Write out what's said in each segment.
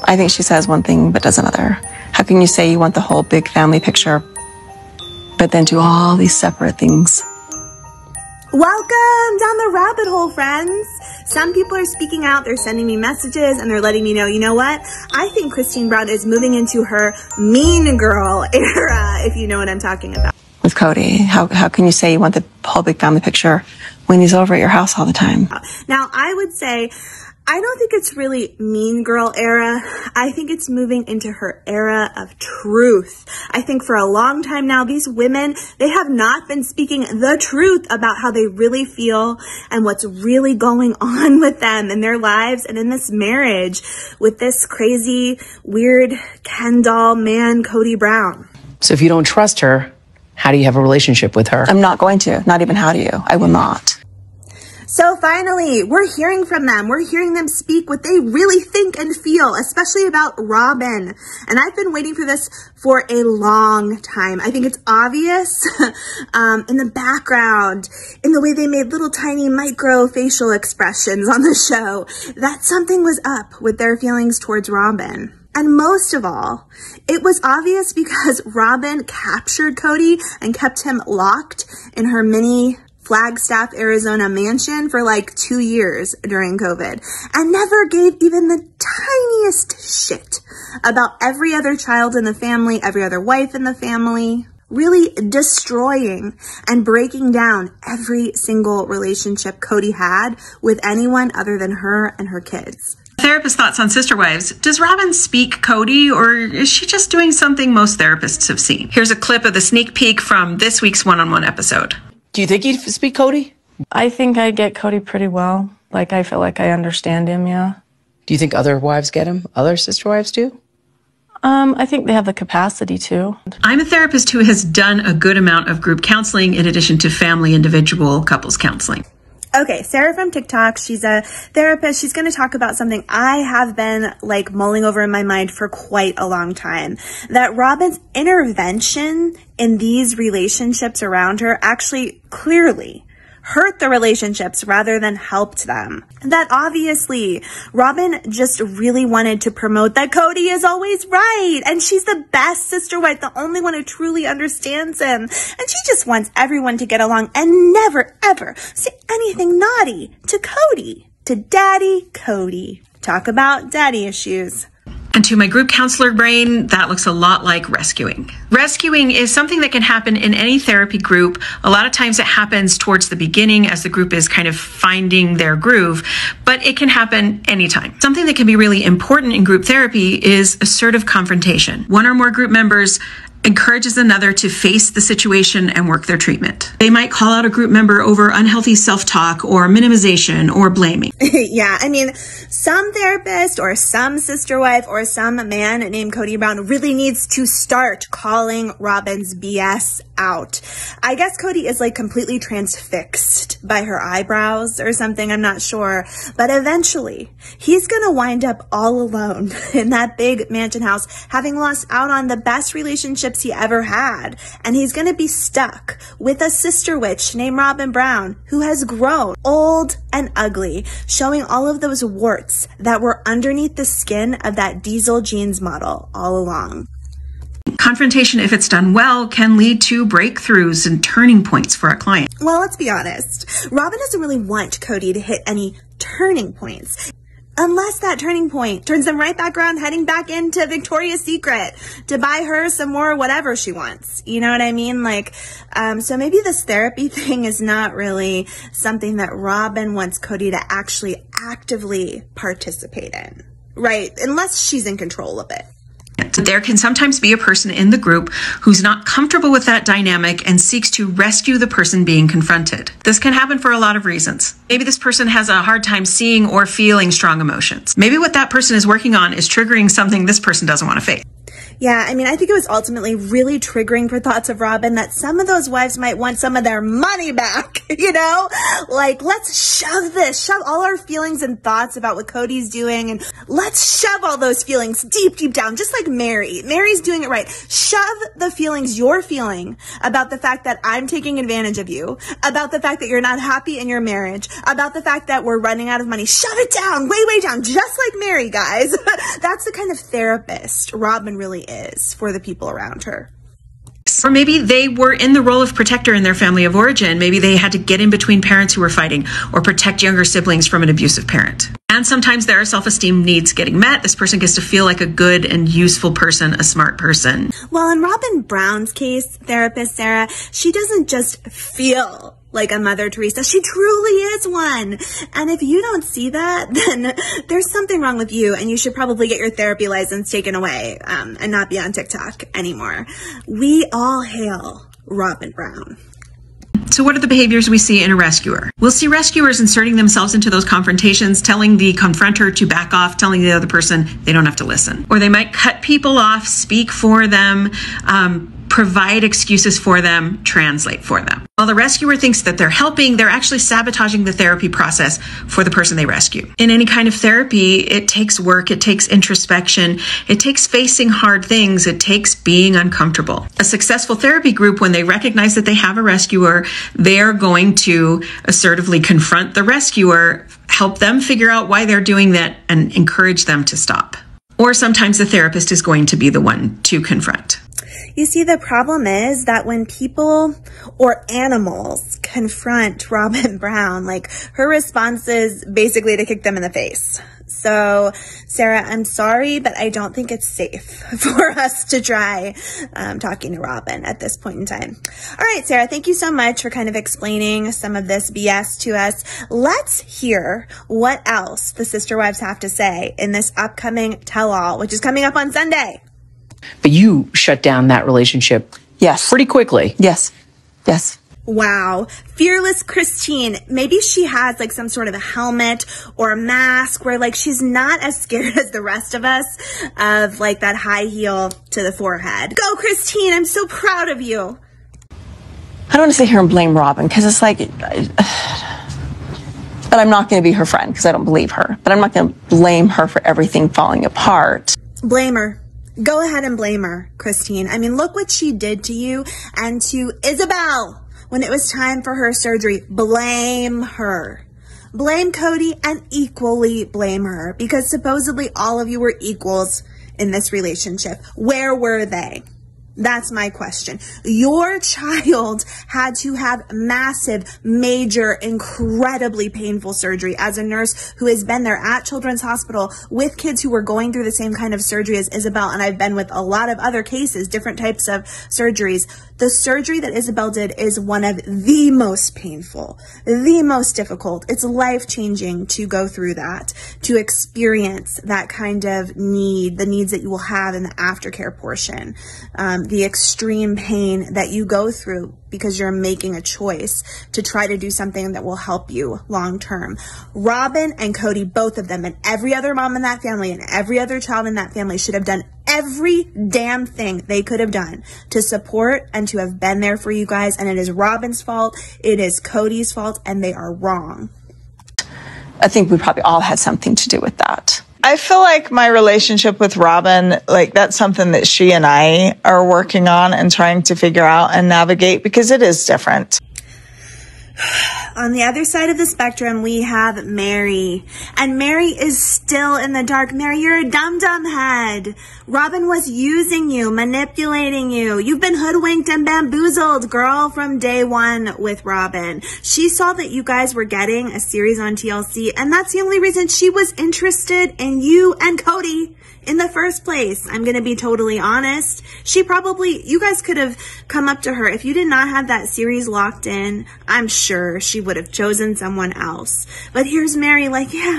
I think she says one thing but does another. How can you say you want the whole big family picture, but then do all these separate things? Welcome down the rabbit hole, friends. Some people are speaking out, they're sending me messages, and they're letting me know, you know what? I think Christine Brown is moving into her mean girl era, if you know what I'm talking about. With Cody, how can you say you want the whole big family picture when he's over at your house all the time? Now, I would say, I don't think it's really mean girl era. I think it's moving into her era of truth. I think for a long time now, these women, they have not been speaking the truth about how they really feel and what's really going on with them in their lives and in this marriage with this crazy, weird Ken doll man, Cody Brown. So if you don't trust her, how do you have a relationship with her? I'm not going to. Not even how do you. I will not. So finally, we're hearing from them. We're hearing them speak what they really think and feel, especially about Robyn. And I've been waiting for this for a long time. I think it's obvious in the background, in the way they made little tiny micro facial expressions on the show, that something was up with their feelings towards Robyn. And most of all, it was obvious because Robyn captured Cody and kept him locked in her mini Flagstaff, Arizona mansion for like 2 years during COVID and never gave even the tiniest shit about every other child in the family, every other wife in the family, really destroying and breaking down every single relationship Cody had with anyone other than her and her kids. Therapist thoughts on Sister Wives. Does Robyn speak Cody, or is she just doing something most therapists have seen? Here's a clip of the sneak peek from this week's one-on-one episode. Do you think he'd speak Cody? I think I get Cody pretty well. Like, I feel like I understand him, yeah. Do you think other wives get him? Other sister wives do? I think they have the capacity to. I'm a therapist who has done a good amount of group counseling in addition to family, individual, couples counseling. Okay, Sarah from TikTok, she's a therapist. She's going to talk about something I have been like mulling over in my mind for quite a long time. That Robyn's intervention in these relationships around her actually clearly hurt the relationships rather than helped them. That obviously Robyn just really wanted to promote that Cody is always right and she's the best sister wife, the only one who truly understands him. And she just wants everyone to get along and never ever say anything naughty to Cody, to Daddy Cody. Talk about daddy issues. And to my group counselor brain, that looks a lot like rescuing. Rescuing is something that can happen in any therapy group. A lot of times it happens towards the beginning as the group is kind of finding their groove, but it can happen anytime. Something that can be really important in group therapy is assertive confrontation. One or more group members encourages another to face the situation and work their treatment. They might call out a group member over unhealthy self-talk or minimization or blaming. Yeah, I mean, some therapist or some sister wife or some man named Cody Brown really needs to start calling Robyn's BS out. I guess Cody is like completely transfixed by her eyebrows or something, I'm not sure. But eventually, he's gonna wind up all alone in that big mansion house, having lost out on the best relationship he ever had, and he's gonna be stuck with a sister witch named Robyn Brown who has grown old and ugly, showing all of those warts that were underneath the skin of that Diesel jeans model all along. Confrontation, if it's done well, can lead to breakthroughs and turning points for a client. Well, let's be honest. Robyn doesn't really want Cody to hit any turning points. Unless that turning point turns them right back around, heading back into Victoria's Secret to buy her some more whatever she wants. You know what I mean? Like, so maybe this therapy thing is not really something that Robyn wants Cody to actually actively participate in, right? Unless she's in control of it. There can sometimes be a person in the group who's not comfortable with that dynamic and seeks to rescue the person being confronted. This can happen for a lot of reasons. Maybe this person has a hard time seeing or feeling strong emotions. Maybe what that person is working on is triggering something this person doesn't want to face. Yeah, I mean, I think it was ultimately really triggering for thoughts of Robyn that some of those wives might want some of their money back, you know? Like, let's shove all our feelings and thoughts about what Cody's doing, and let's shove all those feelings deep, deep down, just like Mary. Mary's doing it right. Shove the feelings you're feeling about the fact that I'm taking advantage of you, about the fact that you're not happy in your marriage, about the fact that we're running out of money. Shove it down, way, way down, just like Mary, guys. That's the kind of therapist Robyn really is for the people around her. Or maybe they were in the role of protector in their family of origin. Maybe they had to get in between parents who were fighting or protect younger siblings from an abusive parent. And sometimes their self-esteem needs getting met. This person gets to feel like a good and useful person, a smart person. Well, in Robyn Brown's case, therapist Sarah, she doesn't just feel like a Mother Teresa. She truly is one. And if you don't see that, then there's something wrong with you, and you should probably get your therapy license taken away and not be on TikTok anymore. We all hail Robyn Brown. So what are the behaviors we see in a rescuer? We'll see rescuers inserting themselves into those confrontations, telling the confronter to back off, telling the other person they don't have to listen. Or they might cut people off, speak for them, provide excuses for them, translate for them. While the rescuer thinks that they're helping, they're actually sabotaging the therapy process for the person they rescue. In any kind of therapy, it takes work, it takes introspection, it takes facing hard things, it takes being uncomfortable. A successful therapy group, when they recognize that they have a rescuer, they're going to assertively confront the rescuer, help them figure out why they're doing that, and encourage them to stop. Or sometimes the therapist is going to be the one to confront. You see, the problem is that when people or animals confront Robyn Brown, like, her response is basically to kick them in the face. So, Sarah, I'm sorry, but I don't think it's safe for us to try talking to Robyn at this point in time. All right, Sarah, thank you so much for kind of explaining some of this BS to us. Let's hear what else the Sister Wives have to say in this upcoming tell-all, which is coming up on Sunday. But you shut down that relationship pretty quickly. Yes. Wow. Fearless Christine. Maybe she has like some sort of a helmet or a mask where like she's not as scared as the rest of us of like that high heel to the forehead. Go, Christine. I'm so proud of you. I don't want to sit here and blame Robyn, because it's like, but I'm not going to be her friend because I don't believe her. But I'm not going to blame her for everything falling apart. Blame her. Go ahead and blame her, Christine. I mean, look what she did to you and to Isabel when it was time for her surgery. Blame her. Blame Cody and equally blame her, because supposedly all of you were equals in this relationship. Where were they? That's my question. Your child had to have massive, major, incredibly painful surgery. As a nurse who has been there at Children's Hospital with kids who were going through the same kind of surgery as Isabel, and I've been with a lot of other cases, different types of surgeries, the surgery that Isabel did is one of the most painful, the most difficult. It's life-changing to go through that, to experience that kind of need, the needs that you will have in the aftercare portion. The extreme pain that you go through because you're making a choice to try to do something that will help you long term. Robyn and Cody, both of them, and every other mom in that family and every other child in that family should have done every damn thing they could have done to support and to have been there for you guys. And it is Robyn's fault, it is Cody's fault, and they are wrong. I think we probably all had something to do with that. I feel like my relationship with Robyn, like that's something that she and I are working on and trying to figure out and navigate, because it is different. On the other side of the spectrum, we have Mary. And Mary is still in the dark. Mary, you're a dum-dum head. Robyn was using you, manipulating you. You've been hoodwinked and bamboozled, girl, from day one with Robyn. She saw that you guys were getting a series on TLC, and that's the only reason she was interested in you and Cody in the first place. I'm going to be totally honest. You guys could have come up to her. If you did not have that series locked in, I'm sure she would have chosen someone else. But here's Mary like, yeah,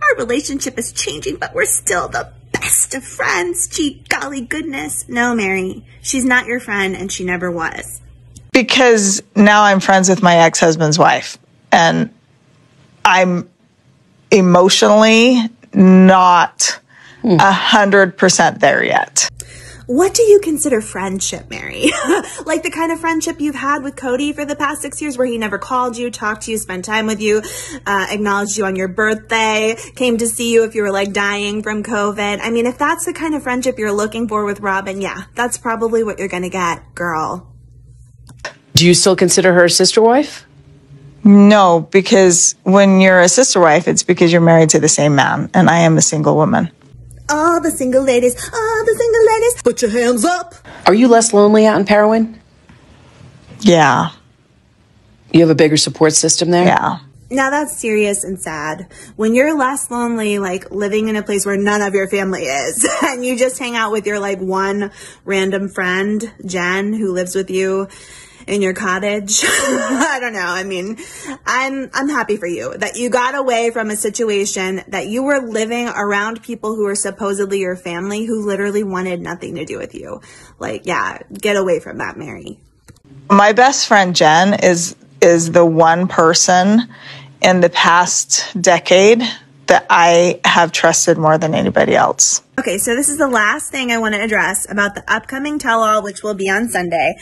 our relationship is changing, but we're still the best of friends. Gee, golly goodness. No, Mary, she's not your friend, and she never was. Because now I'm friends with my ex-husband's wife, and I'm emotionally not 100% there yet. What do you consider friendship, Mary? Like the kind of friendship you've had with Cody for the past 6 years where he never called you, talked to you, spent time with you, acknowledged you on your birthday, came to see you if you were like dying from COVID. I mean, if that's the kind of friendship you're looking for with Robyn, yeah, that's probably what you're gonna get, girl. Do you still consider her a sister wife? No, because when you're a sister wife, it's because you're married to the same man, and I am a single woman. All the single ladies, put your hands up. Are you less lonely out in Parowan? Yeah. You have a bigger support system there? Yeah. Now that's serious and sad. When you're less lonely, like living in a place where none of your family is, and you just hang out with your like one random friend, Jen, who lives with you in your cottage. I don't know. I mean, I'm happy for you that you got away from a situation that you were living around people who were supposedly your family who literally wanted nothing to do with you. Like, yeah, get away from that, Mary. My best friend, Jen, is the one person in the past decade that I have trusted more than anybody else. Okay, so this is the last thing I want to address about the upcoming tell-all, which will be on Sunday.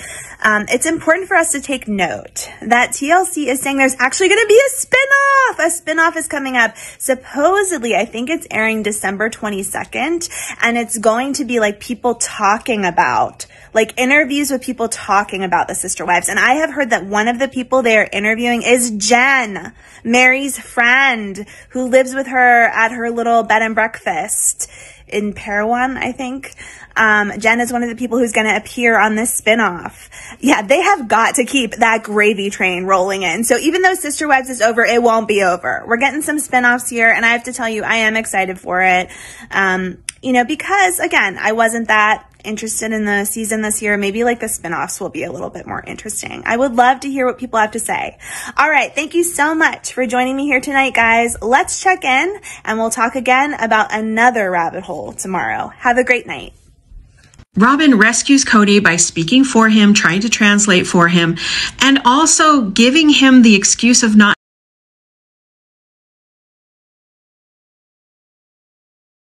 It's important for us to take note that TLC is saying there's actually going to be a spinoff. A spinoff is coming up. Supposedly, I think it's airing December 22nd, and it's going to be like people talking about, like interviews with people talking about the sister wives. And I have heard that one of the people they are interviewing is Jen, Mary's friend, who lives with her at her little bed and breakfast in Parowan, I think. Jen is one of the people who's going to appear on this spinoff. Yeah, they have got to keep that gravy train rolling in. So even though Sister Wives is over, it won't be over. We're getting some spinoffs here, and I have to tell you, I am excited for it. You know, because again, I wasn't that interested in the season this year. Maybe like the spinoffs will be a little bit more interesting. I would love to hear what people have to say. All right. Thank you so much for joining me here tonight, guys. Let's check in and we'll talk again about another rabbit hole tomorrow. Have a great night. Robyn rescues Cody by speaking for him, trying to translate for him, and also giving him the excuse of not